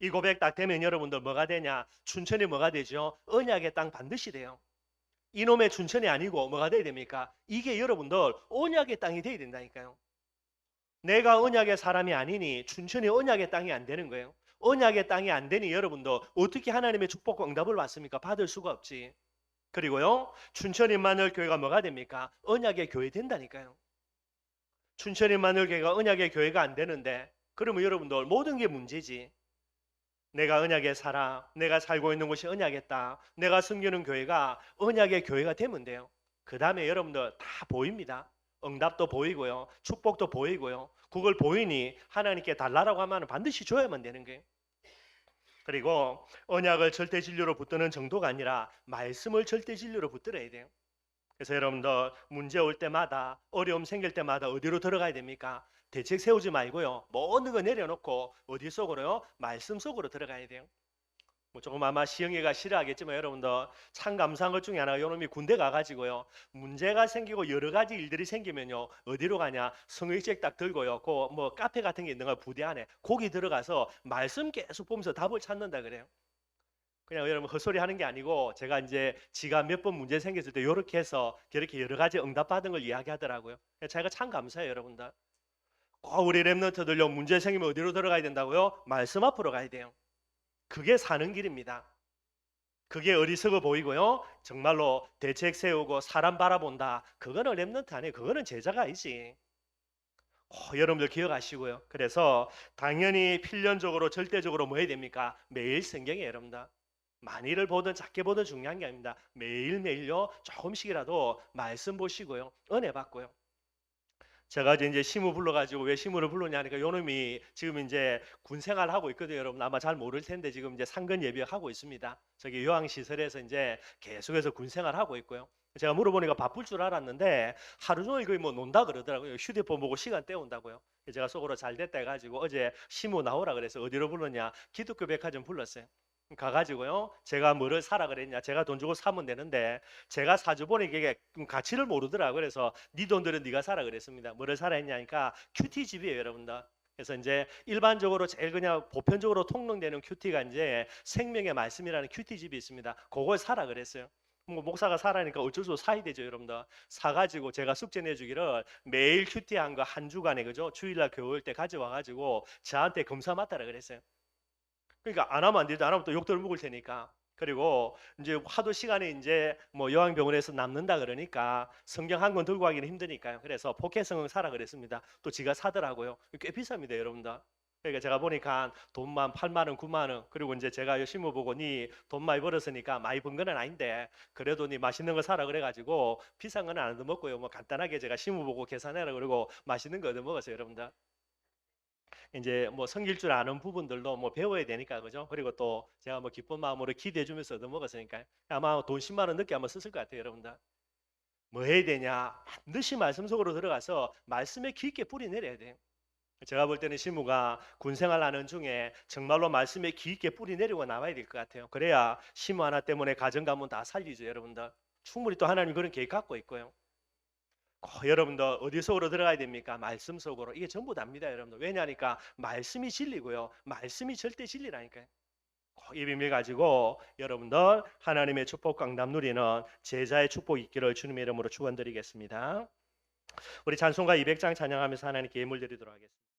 이 고백 딱 되면 여러분들 뭐가 되냐? 춘천이 뭐가 되죠? 언약의 땅 반드시 돼요. 이놈의 춘천이 아니고 뭐가 돼야 됩니까? 이게 여러분들 언약의 땅이 돼야 된다니까요. 내가 언약의 사람이 아니니 춘천이 언약의 땅이 안 되는 거예요. 언약의 땅이 안 되니 여러분들 어떻게 하나님의 축복과 응답을 받습니까? 받을 수가 없지. 그리고요, 춘천 임마누엘 교회가 뭐가 됩니까? 언약의 교회 된다니까요. 춘천 임마누엘 교회가 언약의 교회가 안 되는데 그러면 여러분들 모든 게 문제지. 내가 언약의 살아, 내가 살고 있는 곳이 언약의 땅, 내가 섬기는 교회가 언약의 교회가 되면 돼요. 그 다음에 여러분들 다 보입니다. 응답도 보이고요, 축복도 보이고요. 그걸 보이니 하나님께 달라라고 하면 반드시 줘야만 되는 거예요. 그리고 언약을 절대 진리로 붙드는 정도가 아니라 말씀을 절대 진리로 붙들어야 돼요. 그래서 여러분들 문제 올 때마다, 어려움 생길 때마다 어디로 들어가야 됩니까? 대책 세우지 말고요. 모든 거 내려놓고 어디 속으로요? 말씀 속으로 들어가야 돼요. 뭐 조금 아마 시영이가 싫어하겠지만 여러분들 참 감사한 것 중에 하나가 요놈이 군대 가가지고요. 문제가 생기고 여러 가지 일들이 생기면요. 어디로 가냐? 성의책 딱 들고요. 그 뭐 카페 같은 게 있는 거 부대 안에 거기 들어가서 말씀 계속 보면서 답을 찾는다 그래요. 그냥 여러분 헛소리 하는 게 아니고 제가 이제 지가 몇 번 문제 생겼을 때 이렇게 해서 그렇게 여러 가지 응답 받은 걸 이야기하더라고요. 제가 참 감사해요, 여러분들. 우리 랩런트들요 문제 생기면 어디로 들어가야 된다고요? 말씀 앞으로 가야 돼요. 그게 사는 길입니다. 그게 어리석어 보이고요. 정말로 대책 세우고 사람 바라본다. 그거는 랩런트 아니에요. 그거는 제자가 아니지. 여러분들 기억하시고요. 그래서 당연히 필연적으로 절대적으로 뭐 해야 됩니까? 매일 성경에 여러분들. 많이를 보든 작게 보든 중요한 게 아닙니다. 매일매일요. 조금씩이라도 말씀 보시고요. 은혜 받고요. 제가 이제 시무 불러가지고 왜 시무를 불렀냐 하니까 요놈이 지금 이제 군 생활하고 있거든요. 여러분 아마 잘 모를 텐데 지금 이제 상근 예비하고 있습니다. 저기 요양시설에서 이제 계속해서 군 생활하고 있고요. 제가 물어보니까 바쁠 줄 알았는데 하루 종일 거의 뭐 논다 그러더라고요. 휴대폰 보고 시간 때운다고요. 제가 속으로 잘 됐다 해가지고 어제 시무 나오라 그래서 어디로 불렀냐? 기독교 백화점 불렀어요. 가가지고요. 제가 뭐를 사라 그랬냐? 제가 돈 주고 사면 되는데 제가 사주 보니 이게 가치를 모르더라. 그래서 네 돈들은 네가 사라 그랬습니다. 뭐를 사라 했냐니까 큐티 집이에요, 여러분들. 그래서 이제 일반적으로 제일 그냥 보편적으로 통용되는 큐티가 이제 생명의 말씀이라는 큐티 집이 있습니다. 그걸 사라 그랬어요. 뭐 목사가 사라니까 어쩔 수 없이 사야 되죠, 여러분들. 사가지고 제가 숙제 내주기를 매일 큐티한 거 한 주간에 그죠? 주일날 교회 때 가져와가지고 저한테 검사 맡아라 그랬어요. 그러니까 안 하면 안 되죠. 안 하면 또 욕들 먹을 테니까. 그리고 이제 하도 시간에 이제 뭐 요양병원에서 남는다 그러니까 성경 한 권 들고 가기는 힘드니까요. 그래서 포켓성경 사라 그랬습니다. 또 지가 사더라고요. 꽤 비쌉니다, 여러분들. 그러니까 제가 보니까 돈만 8만 원, 9만 원. 그리고 이제 제가 열심히 보고 니 돈 많이 벌었으니까 많이 번 건 아닌데 그래도 니 맛있는 거 사라 그래가지고 비싼 건 안 얻어먹고요. 뭐 간단하게 제가 시무 보고 계산해라 그러고 맛있는 거 얻어먹었어요, 여러분들. 이제 뭐 섬길 줄 아는 부분들도 뭐 배워야 되니까 그죠? 그리고 또 제가 뭐 기쁜 마음으로 기대해 주면서 얻어먹었으니까 아마 돈 10만 원 넘게 한번 썼을 것 같아요, 여러분들. 뭐 해야 되냐? 반드시 말씀 속으로 들어가서 말씀에 깊게 뿌리 내려야 돼요. 제가 볼 때는 시무가 군 생활하는 중에 정말로 말씀에 깊게 뿌리 내리고 나와야 될 것 같아요. 그래야 시무 하나 때문에 가정 가문 다 살리죠, 여러분들. 충분히 또 하나님 그런 계획 갖고 있고요. 여러분들 어디 속으로 들어가야 됩니까? 말씀 속으로. 이게 전부 답니다, 여러분들. 왜냐하니까 말씀이 진리고요. 말씀이 절대 진리라니까요. 이 비밀 가지고 여러분들 하나님의 축복 강남 누리는 제자의 축복 있기를 주님의 이름으로 축원드리겠습니다. 우리 찬송가 200장 찬양하면서 하나님께 예물 드리도록 하겠습니다.